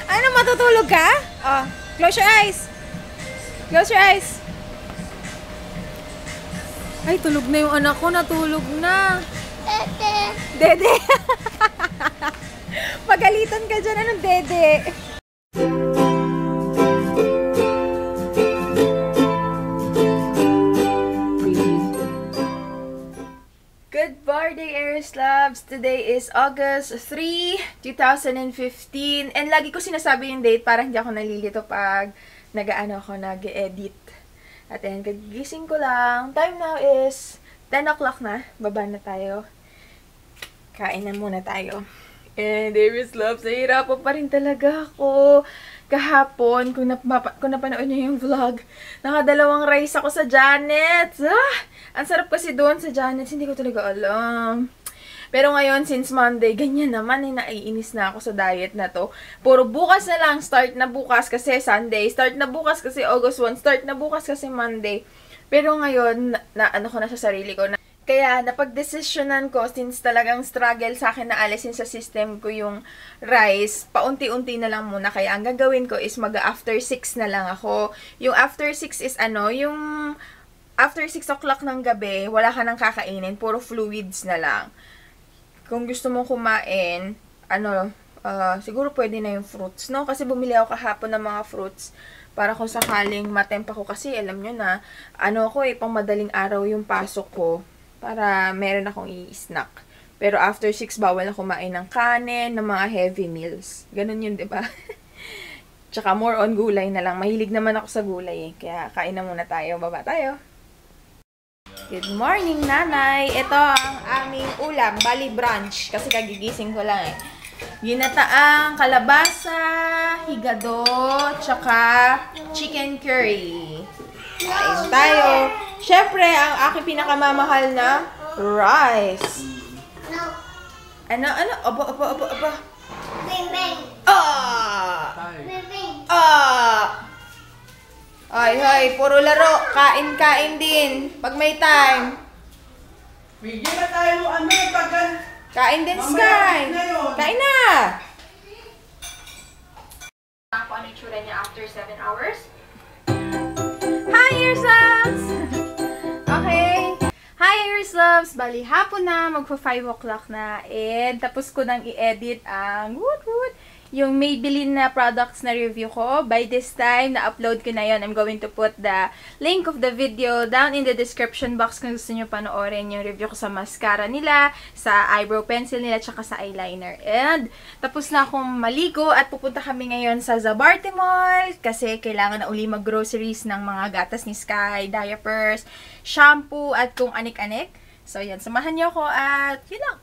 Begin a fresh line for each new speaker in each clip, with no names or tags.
Ano, matutulog ka? Oh, close your eyes. Close your eyes. Ay, tulog na yung anak ko. Natulog na.
Dede.
Dede. Pagalitan ka dyan. Anong dede? Good morning, Aries Loves! Today is August 3, 2015. And lagi ko sinasabi yung date para hindi ako nalilito pag nag-edit. At then, kagising ko lang. Time now is 10 o'clock na. Baba na tayo. Kain na muna tayo. And Aries Loves, nahihirapan pa rin talaga ako. Kahapon, kung napanood niyo yung vlog, nakadalawang rice ako sa Janet's. Ang sarap kasi doon sa Janet's, hindi ko talaga alam. Pero ngayon, since Monday, ganyan naman, naiinis na ako sa diet na to. Puro bukas na lang, start na bukas kasi Sunday, start na bukas kasi August 1, start na bukas kasi Monday. Pero ngayon, ano ko na sa sarili ko, kaya napag-desisyonan ko, since talagang struggle sa akin na alisin sa system ko yung rice, paunti-unti na lang muna. Kaya ang gagawin ko is mag-after 6 na lang ako. Yung after 6 is yung after 6 o'clock ng gabi, wala ka nang kakainin, puro fluids na lang. Kung gusto mong kumain, siguro pwede na yung fruits, no? Kasi bumili ako kahapon ng mga fruits para kung sakaling matempa ko, kasi alam nyo na, pang madaling araw yung pasok ko, para meron akong i-snack. Pero after 6, bawal na kumain ng kanin, ng mga heavy meals. Ganun yun, diba? Tsaka more on gulay na lang. Mahilig naman ako sa gulay eh. Kaya kain na muna tayo. Baba tayo. Good morning, nanay. Ito ang aming ulam. Bali brunch. Kasi kagigising ko lang eh. Ginataang kalabasa, higado, tsaka chicken curry. Kain tayo. Siyempre, ang aking pinakamamahal na rice.
No.
Ano? Aba.
Bing, bing. Bing, bing.
Ay, puro laro. Kain din. Pag may time.
Bigyan na tayo,
Kain din, Sky. Kain na. Ako ano itsura niya after 7 hours? Hi, Aries Loves! Okay. Hi, Aries Loves! Bali, hapon na. Magpa 5 o'clock na. And tapos ko nang i-edit ang yung Maybelline na products na review ko. By this time, na-upload ko na yon. I'm going to put the link of the video down in the description box kung gusto nyo panoorin yung review ko sa mascara nila, sa eyebrow pencil nila, tsaka sa eyeliner. And tapos na akong maligo at pupunta kami ngayon sa Zabarte Mall kasi kailangan na uli mag-groceries ng mga gatas ni Sky, diapers, shampoo, at kung anik-anik. So, yan. Samahan nyo ako at yun lang.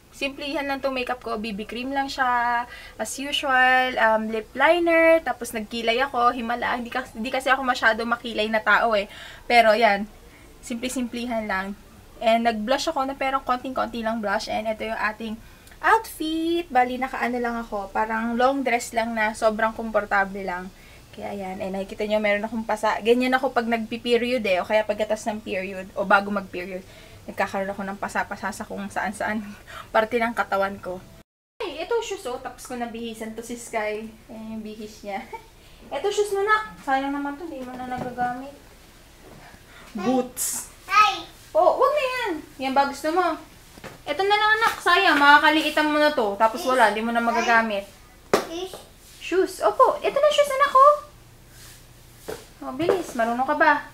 Simplihan lang itong makeup ko. BB cream lang siya. As usual. Lip liner. Tapos nagkilay ako. Himala. Hindi kasi ako masyado makilay na tao eh. Pero yan. Simplihan lang. And nag-blush ako na pero konting-konti lang blush. And ito yung ating outfit. Bali, nakaano lang ako. Parang long dress lang na sobrang komportable lang. Kaya yan. And nakikita nyo, meron akong pasa. Ganyan ako pag nagpi-period eh. O kaya pagkatas ng period. O bago mag-period. Nagkakaroon ako ng pasa-pasa sa kung saan-saan parte ng katawan ko. Ay, ito shoes oh. Tapos ko nabihisan to si Sky. Ayan yung bihis niya. Ito shoes mo nak. Sayang naman to. Hindi mo na nagagamit. Boots.
Hey.
Oh, wag na yan. Yan ba gusto mo? Ito na lang anak. Sayang. Makakaliitan mo na to. Tapos wala. Hindi mo na magagamit.
Fish.
Shoes. Opo. Ito na shoes anak ko. Oh, bilis. Marunong ka ba?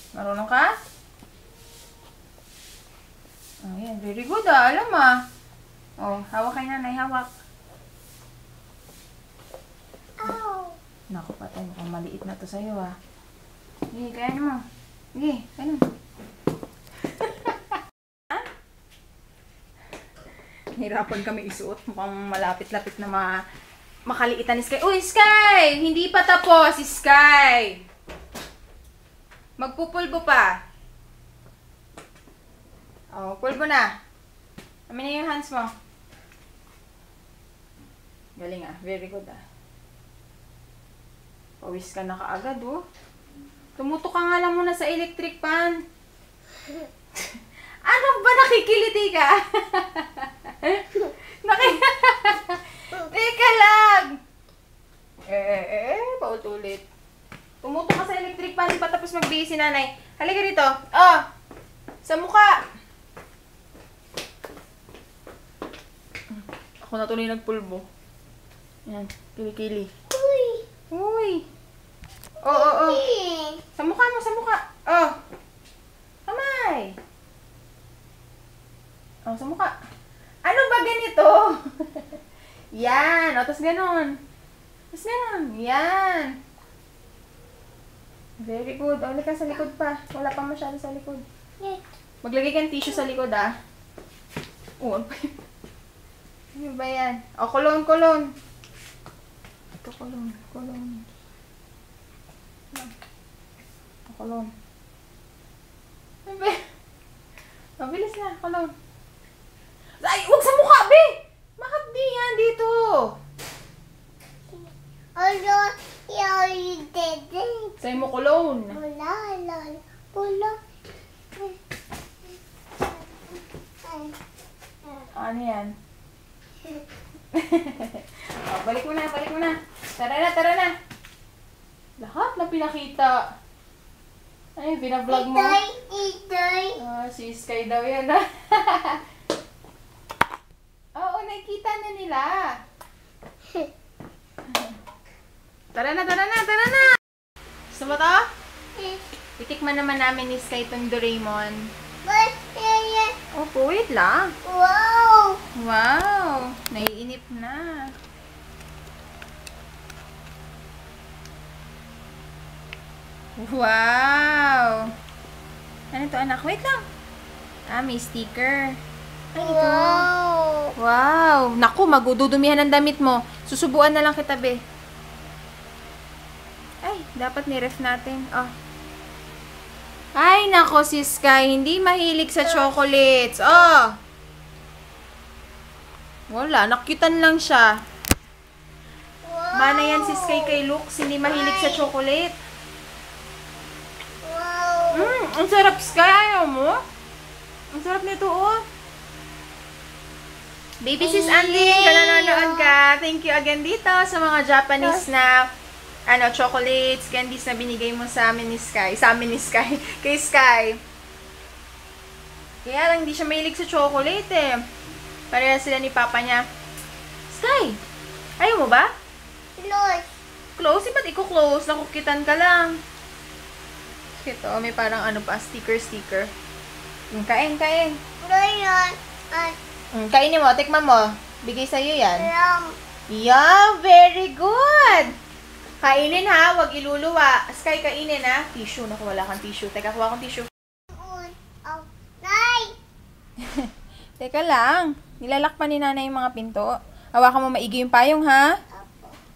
Marunong ka? Oh, yan. Very good ah. Alam ah. Oh, hawak kay nanay. Hawak.
Ow.
Naku, patay. Mukhang maliit na to sa'yo ah. Sige, kaya mo. Sige, ganun. Hirapan kami isuot. Mukhang malapit-lapit na makaliitan ni Sky. Uy, Sky! Hindi pa tapos, Sky! Magpupulbo pa. Oh, pulbo na. Amin na yung hands mo. Galing ah. Very good ah. Pawis ka na kaagad oh. Tumutok ka nga lang muna sa electric pan. Ano ba nakikiliti ka? ulit. Tumutok ka sa electric fan pa tapos magbihis si nanay. Halika rito. Oh! Sa mukha! Ako na tuloy nagpulbo. Yan. Kili-kili.
Uy.
Uy! Oh. Sa mukha mo, sa mukha. Oh! Kamay! Oh, sa mukha. Ano ba ganito? Yan. O, tapos ganon. Tapos ganon. Yan. Very good. O, ka sa likod pa. Wala pa masyado sa likod. Maglagay ka ng tissue sa likod, ah. Oh, ano ba yun? Ano ba yan? O, kulon. Ito, kulon. Kulon. Ano ba yan? Mabilis na, kulon. Ay, huwag sa mukha, be! Makapdi yan dito. Sa'yo mo kulon. Ano yan? Oh, balik mo na. Tara na. Lahat na pinakita. Ay, binavlog mo. Si Sky daw yan, ha? Oo, nakikita na nila. Tara na. Gusto mo to? Itikman naman namin ni Sky itong Doraemon. Opo, wait lang. Wow! Naiinip na. Wow! Ano to, anak? Wait lang. May sticker. Ay, ito. Wow! Naku, magududumihan ang damit mo. Susubuan na lang kita, be. Ay, dapat ni-ref natin. Oh. Ay, nako, si Sky. Hindi mahilig sa chocolates. Oh! Wala, nakyutan lang siya. Mana yan si Sky kay Lux. Hindi mahilig sa chocolate. Ang sarap, Sky. Ayaw mo? Ang sarap nito, oh. Baby sis Andy, kung nanonood ka, thank you again dito sa mga Japanese na chocolates, candies na binigay mo sa amin ni Sky. Kay Sky. Kaya lang, hindi siya mahilig sa chocolate, eh. Pareha sila ni Papa niya. Sky, ayaw mo ba? Close? Ba't i-close? Nakukitan ka lang. Ito, may parang sticker. Kain. Kainin mo, tikman mo. Bigay sa'yo yan. Yeah, very good! Kainin ha, huwag iluluwa. Sky, kainin ha. Tissue, naku, wala kang tissue. Teka, kuha kong tissue. Teka lang, nilalakpan ni nanay yung mga pinto. Hawakan mo maigi yung payong ha.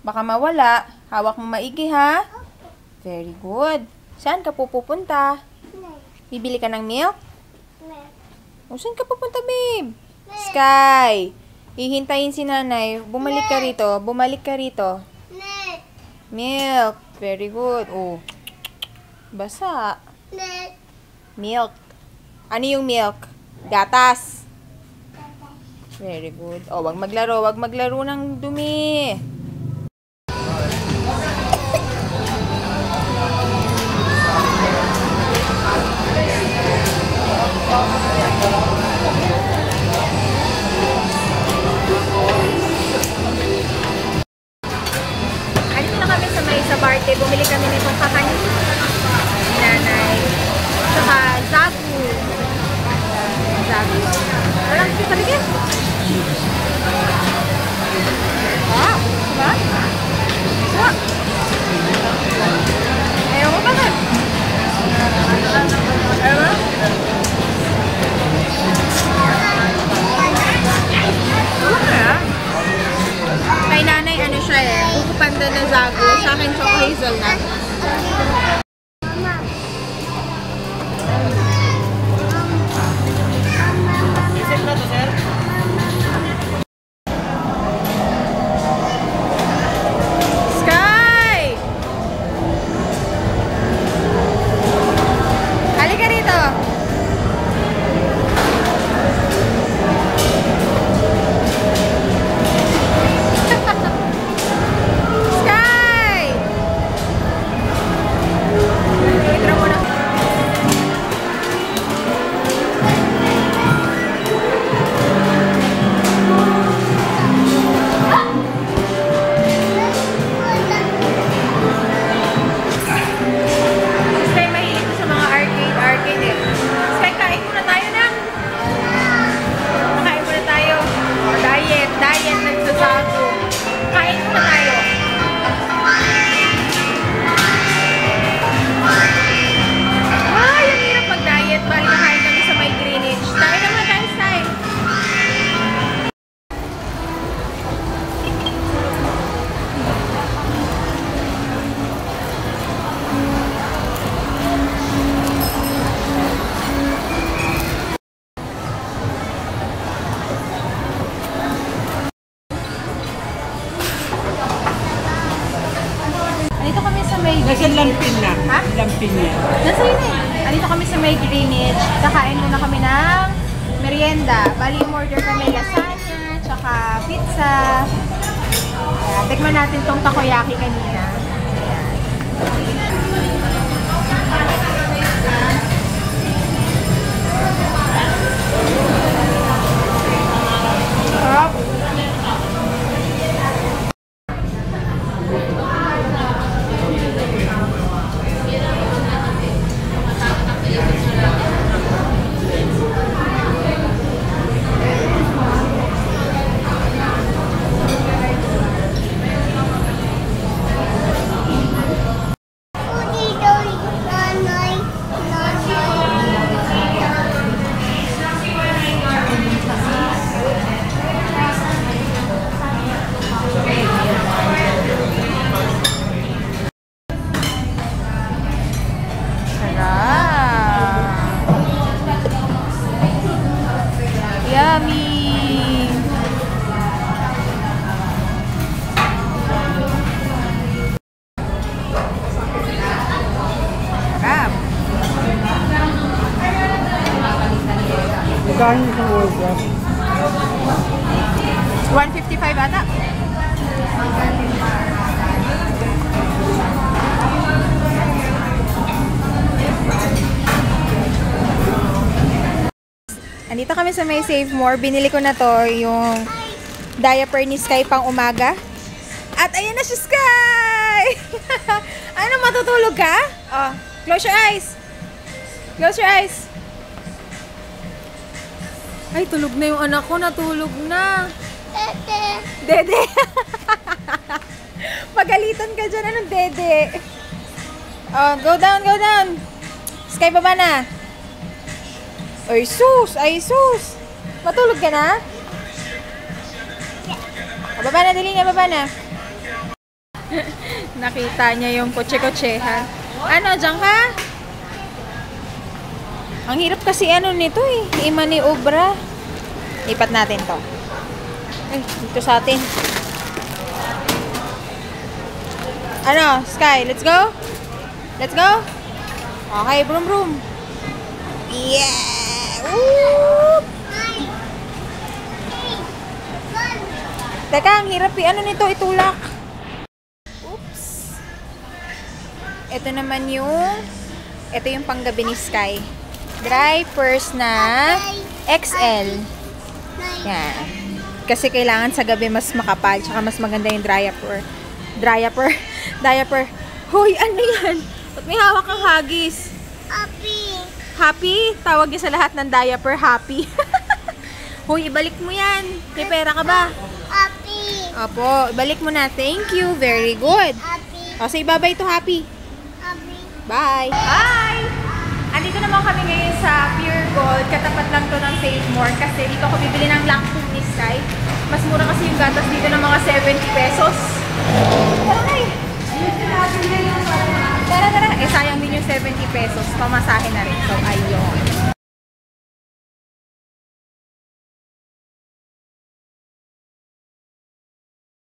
Baka mawala. Hawak mo maigi ha. Very good. Saan ka pupunta? Bibili ka ng milk? O, saan ka pupunta, babe? Sky, hihintayin si nanay. Bumalik ka rito. Milk. Very good. Oh. Basa. Milk. Ano yung milk? Gatas. Very good. Oh, wag maglaro ng dumi. Bumili kami nitong kakanin ni nanay. Tsaka Zagu. Walang kasi talaga. Diba? Ayaw mo bakit? Ayaw mo? Kay nanay, siya eh. Buko panda na Zagu. Sa akin, choco hazelnut. Sky! Halika rito.
Nasa lampin na.
Ha?
Lampin niya.
Nasa yun eh. Andito kami sa may Greenwich. Kakain muna kami ng merienda. Bali, order kami lasagna, tsaka pizza. Ayan, tikman natin tong takoyaki kanina. Ayan. Sarap. Yummy! Sarap!
Magkano isang order?
155 ata. Andito kami sa may Save More. Binili ko na to yung diaper ni Sky pang umaga. At ayan na si Sky! Ano, matutulog ka? Oh, close your eyes. Close your eyes. Ay, tulog na yung anak ko. Natulog na. Dede. Pagalitan ka dyan. Anong dede? Oh, go down, go down. Sky, baba na. Ay, sus! Ay, sus! Matulog ka na? O, baba na, dali na, baba na. Nakita niya yung kotse-kotsehan. Ano, dyan ka? Ang hirap kasi ano nito eh. I-maniobra. Lipat natin to. Ay, dito sa atin. Ano, Sky, let's go? Let's go? Okay, broom broom. Yeah! Whoop! Teka, ang hirap ano nito, itulak. Oops. Ito naman ito yung panggabi ni Sky. Dry purse na XL. Yan. Kasi kailangan sa gabi mas makapal, tsaka mas maganda yung diaper. Hoy, ano yan? Ba't may hawak kang hagis? Happy? Tawag niya sa lahat ng diaper, happy. Hoy, ibalik mo yan. May pera ka ba? Opo, ibalik mo na. Thank you. Very good. O, say bye-bye to Happy. Bye. Hi! Andito naman kami ngayon sa Pure Gold. Katapat lang to ng Save More kasi dito ako bibili ng lactose ni Sky. Mas mura kasi yung gatas dito ng mga 70 pesos. Tara, tara. Eh, sayang din yung 70 pesos. Pamasahe na rin. So, ayun.